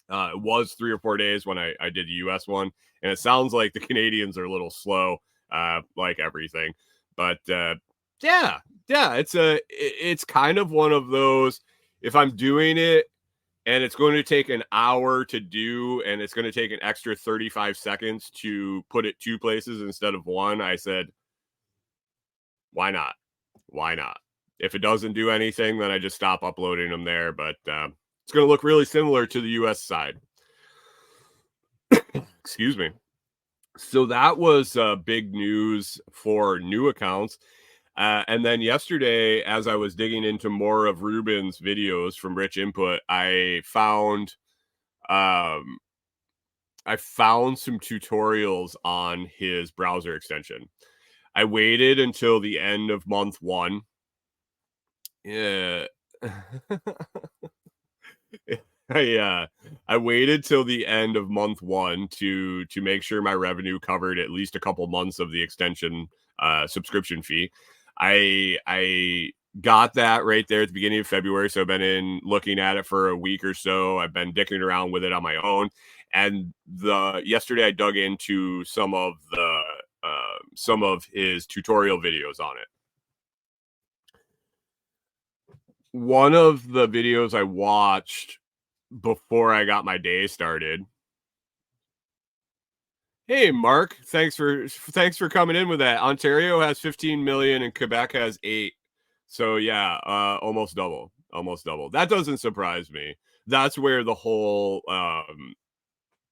It was 3 or 4 days when I did the US one, and it sounds like the Canadians are a little slow, like everything. But yeah, it's kind of one of those. If I'm doing it and it's going to take an hour to do, and it's going to take an extra 35 seconds to put it 2 places instead of one, I said, why not? Why not? If it doesn't do anything, then I just stop uploading them there. But it's going to look really similar to the US side. Excuse me. So that was big news for new accounts. And then yesterday, as I was digging into more of Ruben's videos from Rich Input, um, I found some tutorials on his browser extension. I waited until the end of month one. Yeah. I waited till the end of month one to make sure my revenue covered at least a couple months of the extension subscription fee. I got that right there at the beginning of February, so I've been looking at it for a week or so. I've been dicking around with it on my own, and yesterday I dug into some of his tutorial videos on it. One of the videos I watched before I got my day started. Hey, Mark, thanks for coming in with that. Ontario has 15 million and Quebec has 8. So yeah, almost double. That doesn't surprise me. That's where the whole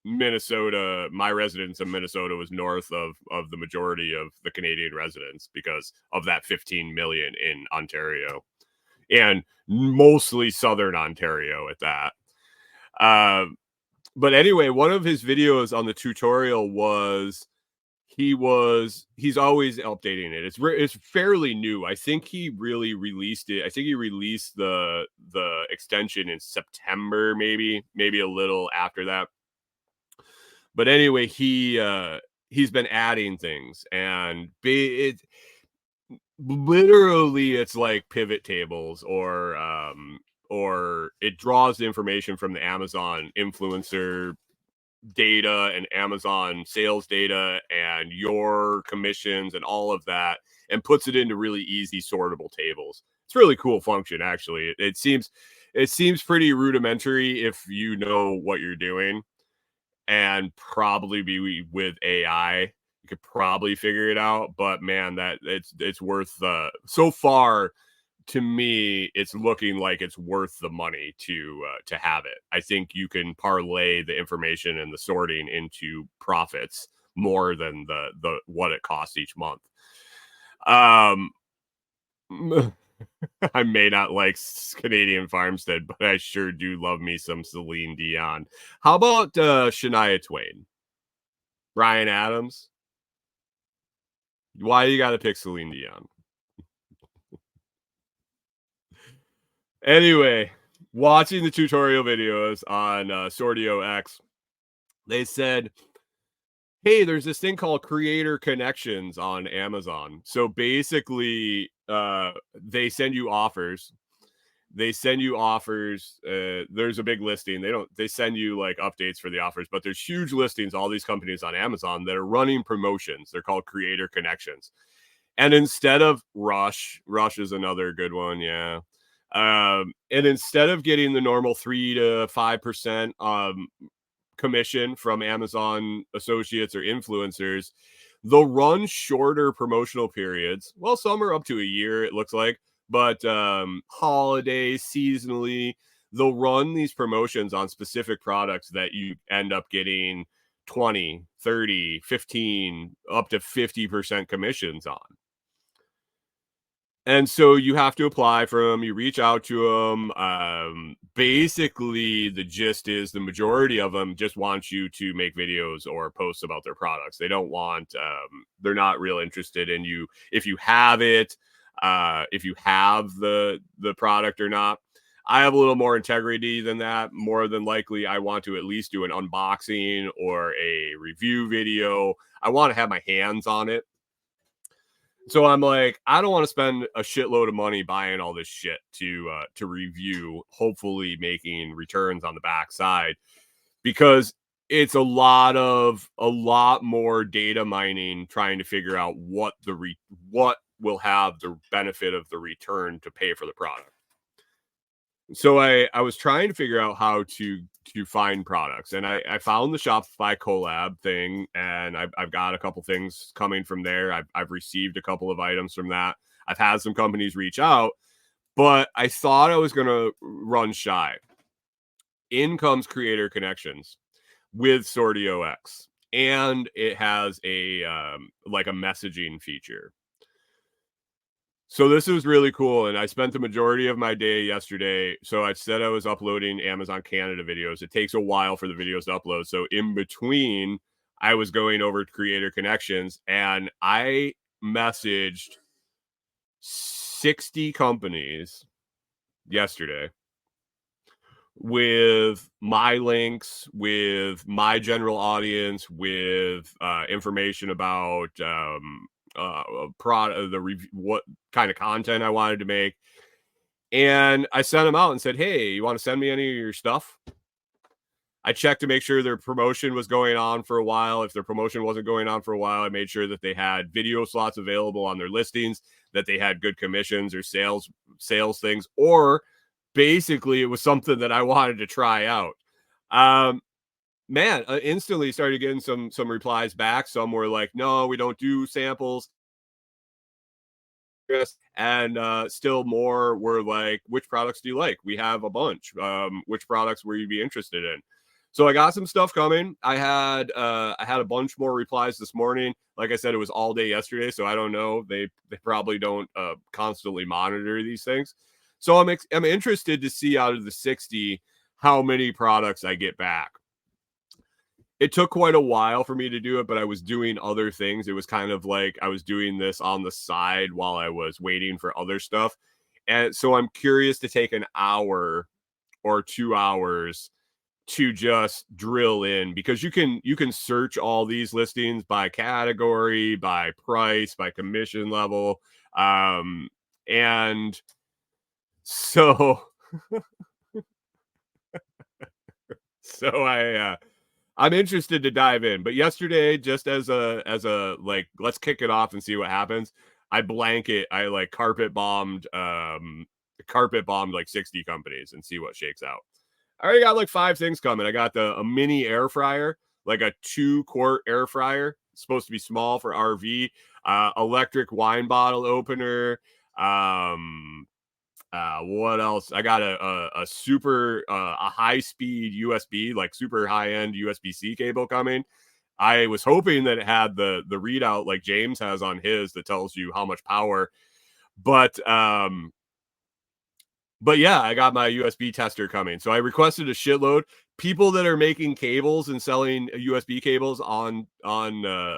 Minnesota, my residence in Minnesota was north of the majority of the Canadian residents because of that 15 million in Ontario, and mostly southern Ontario at that. But anyway, one of his videos on the tutorial was he's always updating it. It's fairly new. I think he really released it. I think he released the extension in September, maybe a little after that. But anyway, he's been adding things, and literally it's like pivot tables or it draws the information from the Amazon influencer data and Amazon sales data and your commissions and all of that, and puts it into really easy sortable tables. It's a really cool function, actually. It seems pretty rudimentary if you know what you're doing, and probably be with AI. You could probably figure it out, but man, that it's worth so far. To me, it's looking like it's worth the money to have it. I think you can parlay the information and the sorting into profits more than the what it costs each month. I may not like Canadian Farmstead, but I sure do love me some Celine Dion. How about Shania Twain? Bryan Adams? Why you got to pick Celine Dion? Anyway, watching the tutorial videos on Sortio X, they said, hey, there's this thing called Creator Connections on Amazon. So basically, they send you offers. There's a big listing. They send you like updates for the offers, but there's huge listings, all these companies on Amazon that are running promotions. They're called Creator Connections. And instead of Rush is another good one. Yeah. And instead of getting the normal 3 to 5% commission from Amazon associates or influencers, they'll run shorter promotional periods. Well, some are up to a year, it looks like, but holidays, seasonally, they'll run these promotions on specific products that you end up getting 20, 30, 15, up to 50% commissions on. And so you have to apply for them. You reach out to them. Basically, the gist is the majority of them just want you to make videos or posts about their products. They don't want. They're not real interested in you if you have it, if you have the product or not. I have a little more integrity than that. More than likely, I want to at least do an unboxing or a review video. I want to have my hands on it. So I'm like, I don't want to spend a shitload of money buying all this shit to review, hopefully making returns on the backside, because it's a lot more data mining trying to figure out what will have the benefit of the return to pay for the product. So I was trying to figure out how to find products, and I found the Shopify collab thing, and I've got a couple things coming from there. I've received a couple of items from that. I've had some companies reach out, but I thought I was gonna run shy. In comes Creator Connections with SortioX, and it has a like a messaging feature. So this was really cool, and I spent the majority of my day yesterday. So I said I was uploading Amazon Canada videos. It takes a while for the videos to upload. So in between, I was going over to Creator Connections, and I messaged 60 companies yesterday with my links, with my general audience, with information about product, what kind of content I wanted to make. And I sent them out and said, hey, you want to send me any of your stuff? I checked to make sure their promotion was going on for a while. If their promotion wasn't going on for a while, I made sure that they had video slots available on their listings, that they had good commissions or sales things, or basically it was something that I wanted to try out. Man, instantly started getting some replies back. Some were like, no, we don't do samples. And still more were like, which products do you like? We have a bunch. Which products would you be interested in? So I got some stuff coming. I had a bunch more replies this morning. Like I said, it was all day yesterday, so I don't know. They probably don't constantly monitor these things. So I'm interested to see out of the 60 how many products I get back. It took quite a while for me to do it, but I was doing other things. It was kind of like I was doing this on the side while I was waiting for other stuff. And so I'm curious to take an hour or 2 hours to just drill in, because you can search all these listings by category, by price, by commission level. And so I'm interested to dive in. But yesterday, just as a like, let's kick it off and see what happens, I like carpet bombed like 60 companies and see what shakes out. I already got like 5 things coming. I got a mini air fryer, like a 2-quart air fryer. It's supposed to be small for RV. Electric wine bottle opener. What else? I got a super a high speed USB, like super high end USB-C cable coming. I was hoping that it had the readout like James has on his that tells you how much power. But yeah, I got my USB tester coming. So I requested a shitload. People that are making cables and selling USB cables on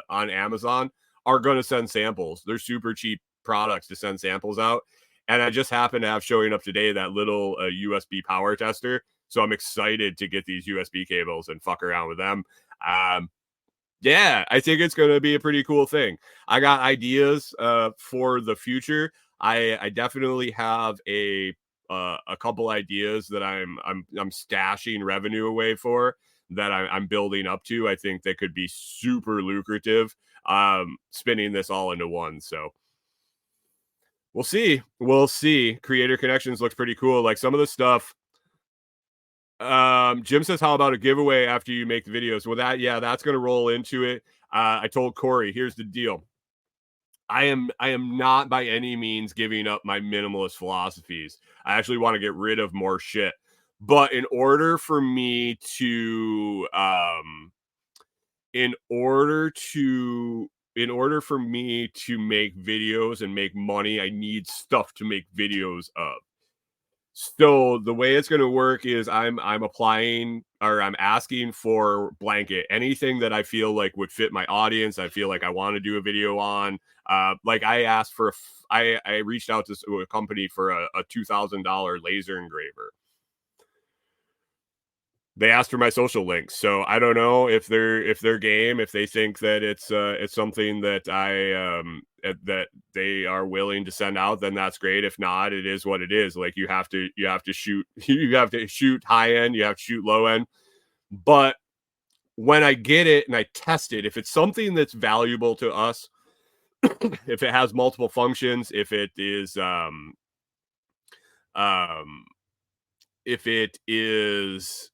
Amazon are going to send samples. They're super cheap products to send samples out. And I just happen to have showing up today that little USB power tester. So I'm excited to get these USB cables and fuck around with them. Yeah, I think it's going to be a pretty cool thing. I got ideas for the future. I definitely have a couple ideas that I'm stashing revenue away for, that I'm building up to. I think that could be super lucrative, spinning this all into one. So we'll see. We'll see. Creator Connections looks pretty cool. Like some of the stuff. Jim says, how about a giveaway after you make the videos? Well, that's going to roll into it. I told Corey, here's the deal. I am not by any means giving up my minimalist philosophies. I actually want to get rid of more shit. But in order for me to in order for me to make videos and make money, I need stuff to make videos of. So the way it's going to work is I'm applying, or I'm asking for blanket anything that I feel like would fit my audience. I feel like I want to do a video on. Like I asked for, I reached out to a company for a $2,000 laser engraver. They asked for my social links, so I don't know if they're game, if they think that it's something that that they are willing to send out, then that's great. If not, it is what it is. Like you have to shoot you have to shoot high end, you have to shoot low end. But when I get it and I test it, if it's something that's valuable to us, if it has multiple functions, if it is if it is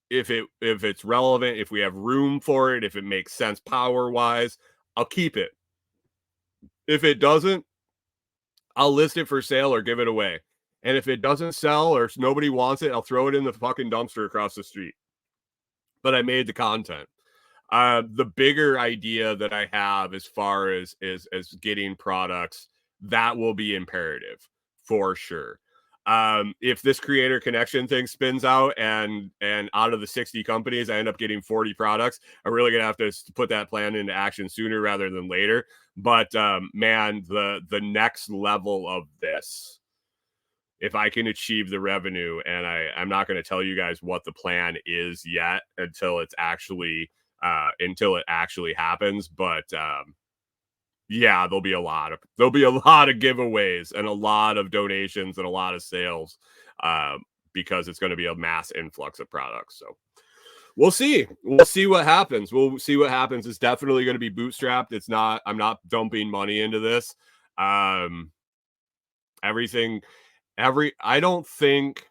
if it's relevant, if we have room for it, if it makes sense power wise, I'll keep it. If it doesn't, I'll list it for sale or give it away. And if it doesn't sell or if nobody wants it, I'll throw it in the fucking dumpster across the street. But I made the content. The bigger idea that I have as far as getting products, that will be imperative for sure. If this creator connection thing spins out and out of the 60 companies, I end up getting 40 products, I'm really going to have to put that plan into action sooner rather than later. But man, the next level of this, if I can achieve the revenue, and I'm not going to tell you guys what the plan is yet until it actually happens. But yeah, there'll be a lot of giveaways and a lot of donations and a lot of sales because it's going to be a mass influx of products. So we'll see what happens. It's definitely going to be bootstrapped. I'm not dumping money into this. I don't think.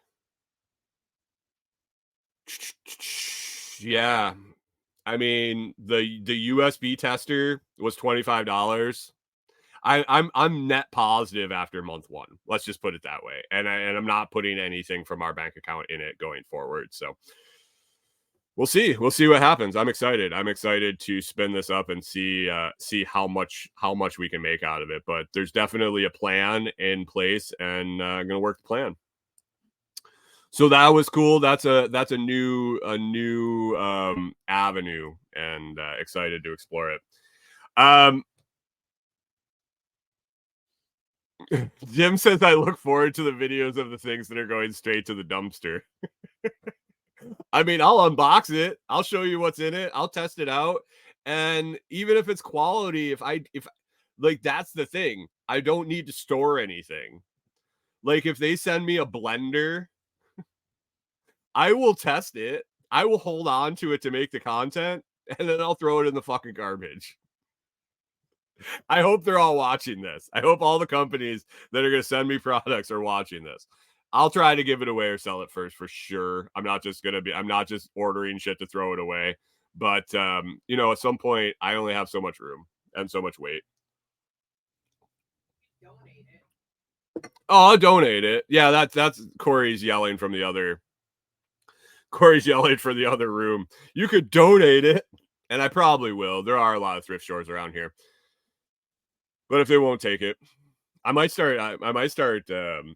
Yeah. I mean, the USB tester was $25. I'm net positive after month one. Let's just put it that way. And I'm not putting anything from our bank account in it going forward. So we'll see what happens. I'm excited to spin this up and see how much we can make out of it. But there's definitely a plan in place, and I'm gonna work the plan. So that was cool. That's a new avenue, and excited to explore it. Jim says I look forward to the videos of the things that are going straight to the dumpster. I mean, I'll unbox it. I'll show you what's in it. I'll test it out. And even if it's quality, if like, that's the thing. I don't need to store anything. Like if they send me a blender, I will test it. I will hold on to it to make the content, and then I'll throw it in the fucking garbage. I hope they're all watching this. I hope all the companies that are going to send me products are watching this. I'll try to give it away or sell it first for sure. I'm not just ordering shit to throw it away. But at some point I only have so much room and so much weight. Oh, I'll donate it. Yeah, that's Corey's yelling from the other room. You could donate it, and I probably will. There are a lot of thrift stores around here. But if they won't take it, I might start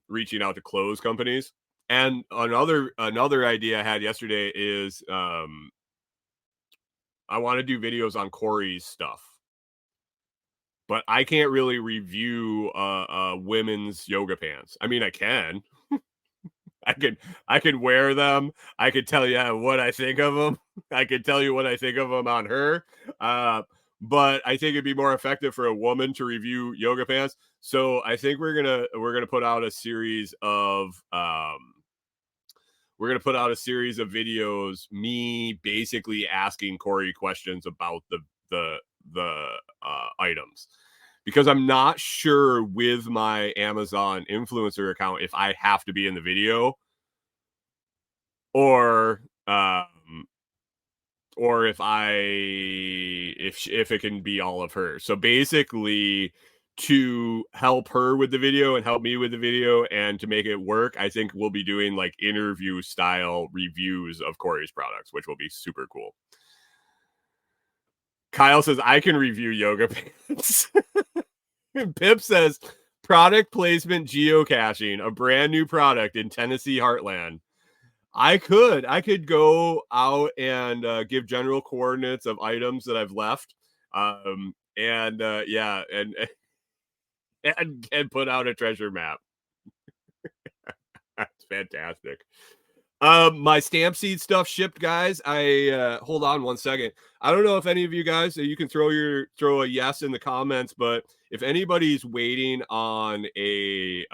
reaching out to clothes companies. And another idea I had yesterday is I want to do videos on Corey's stuff. But I can't really review women's yoga pants. I mean, I can. I can wear them. I could tell you what I think of them. I could tell you what I think of them on her. But I think it'd be more effective for a woman to review yoga pants. So I think we're gonna put out a series of videos, me basically asking Corey questions about the items, because I'm not sure with my Amazon influencer account if I have to be in the video or if it can be all of her. So basically, to help her with the video and help me with the video and to make it work, I think we'll be doing like interview style reviews of Corey's products, which will be super cool. Kyle says I can review yoga pants. Pip says product placement geocaching, a brand new product in Tennessee heartland. I could go out and give general coordinates of items that I've left, and put out a treasure map. That's fantastic. My stamp seed stuff shipped, guys. I hold on one second. I don't know if any of you guys, you can throw a yes in the comments, but if anybody's waiting on a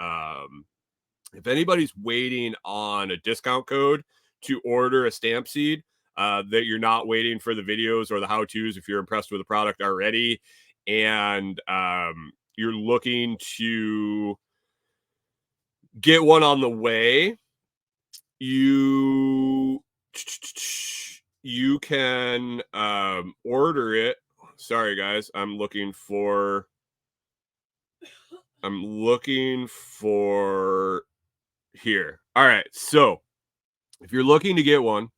discount code to order a stamp seed, that you're not waiting for the videos or the how-tos if you're impressed with the product already, and you're looking to get one on the way, you can order it. Sorry, guys. I'm looking for here. All right. So if you're looking to get one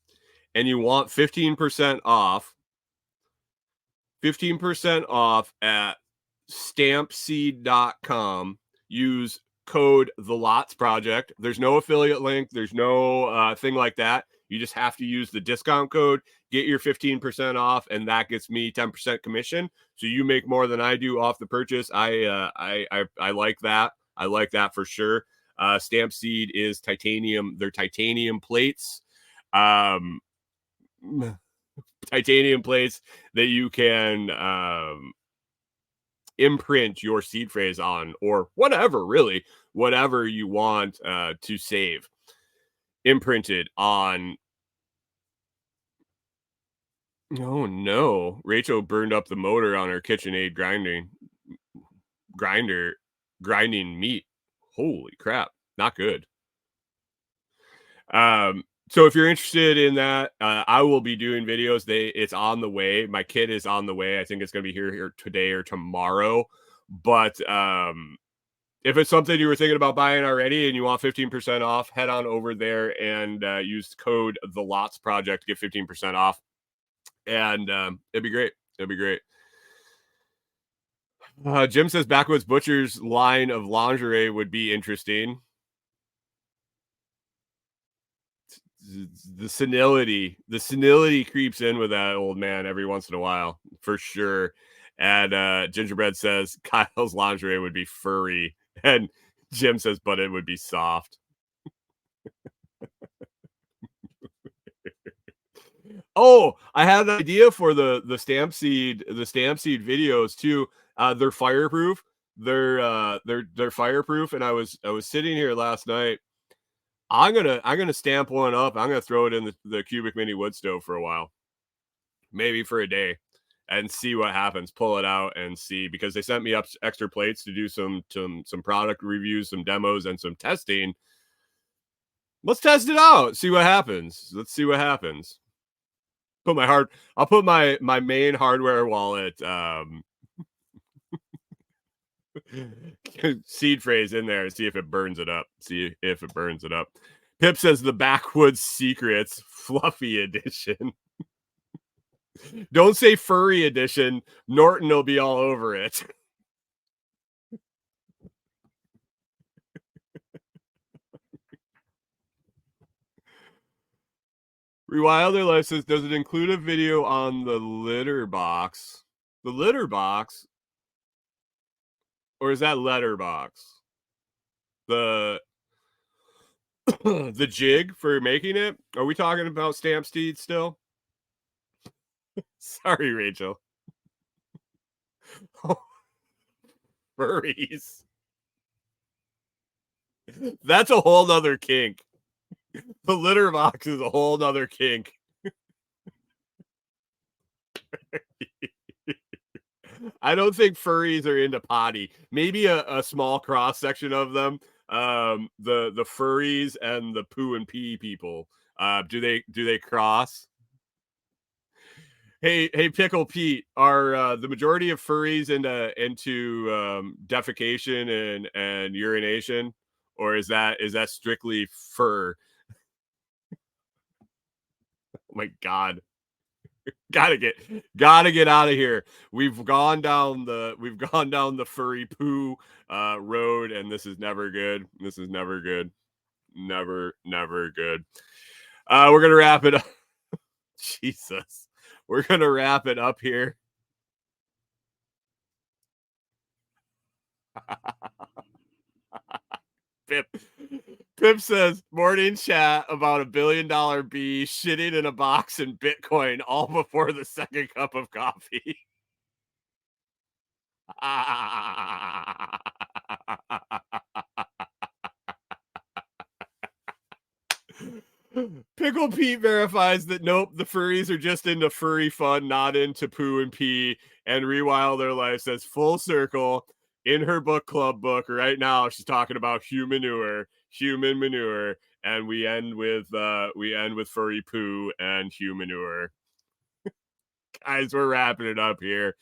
and you want 15% off at stampseed.com, use code The Lots Project. There's no affiliate link. There's no thing like that. You just have to use the discount code, get your 15% off, and that gets me 10% commission. So you make more than I do off the purchase. I like that. I like that for sure. Stamp Seed is titanium. They're titanium plates. Titanium plates that you can imprint your seed phrase on, or whatever you want to save, imprinted on. Oh no, Rachel burned up the motor on her KitchenAid grinding meat. Holy crap, not good. So if you're interested in that, I will be doing videos. It's on the way. My kit is on the way. I think it's going to be here today or tomorrow. But if it's something you were thinking about buying already and you want 15% off, head on over there and use code The Lots Project to get 15% off. And it'd be great. Jim says Backwoods Butcher's line of lingerie would be interesting. The senility creeps in with that old man every once in a while, for sure. And Gingerbread says Kyle's lingerie would be furry, and Jim says, but it would be soft. Oh, I had an idea for the stamp seed videos too. They're fireproof. They're fireproof, and I was sitting here last night. I'm gonna stamp one up. I'm gonna throw it in the cubic mini wood stove for a while, maybe for a day, and see what happens. Pull it out and see, because they sent me up extra plates to do some product reviews, some demos, and some testing. Let's test it out. See what happens. Let's see what happens. I'll put my main hardware wallet seed phrase in there and see if it burns it up. Pip says the Backwoods Secrets Fluffy Edition. Don't say furry edition. Norton will be all over it. Rewilder Life says, does it include a video on the litter box? The litter box? Or is that letterbox? The jig for making it? Are we talking about stamp seed still? Sorry, Rachel. Furries. That's a whole nother kink. The litter box is a whole nother kink. I don't think furries are into potty. Maybe a small cross section of them. The furries and the poo and pee people. Do they cross? Hey, Pickle Pete, are the majority of furries into defecation and urination, or is that strictly fur? Oh my God. Gotta get out of here. We've gone down the furry poo road, and this is never good. This is never good. Never good. We're gonna wrap it up. Jesus. We're gonna wrap it up here. Pip. Pip says, morning chat about $1 billion bee shitting in a box in Bitcoin all before the second cup of coffee. Pickle Pete verifies that nope, the furries are just into furry fun, not into poo and pee, and Rewild Their Life says full circle. In her book club book right now, she's talking about human manure, and we end with furry poo and human manure. Guys, we're wrapping it up here.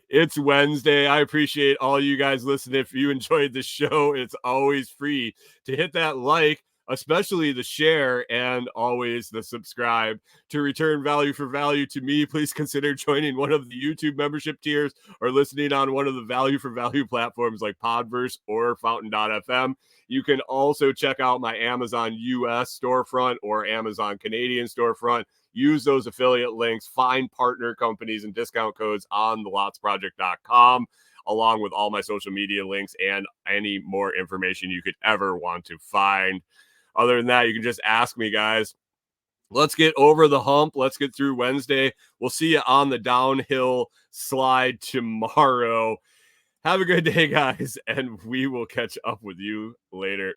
It's Wednesday. I appreciate all you guys listening. If you enjoyed the show, it's always free to hit that like, especially the share, and always the subscribe. To return value for value to me, please consider joining one of the YouTube membership tiers or listening on one of the value for value platforms like Podverse or Fountain.fm. You can also check out my Amazon US storefront or Amazon Canadian storefront. Use those affiliate links, find partner companies and discount codes on thelotsproject.com, along with all my social media links and any more information you could ever want to find. Other than that, you can just ask me, guys. Let's get over the hump. Let's get through Wednesday. We'll see you on the downhill slide tomorrow. Have a good day, guys, and we will catch up with you later.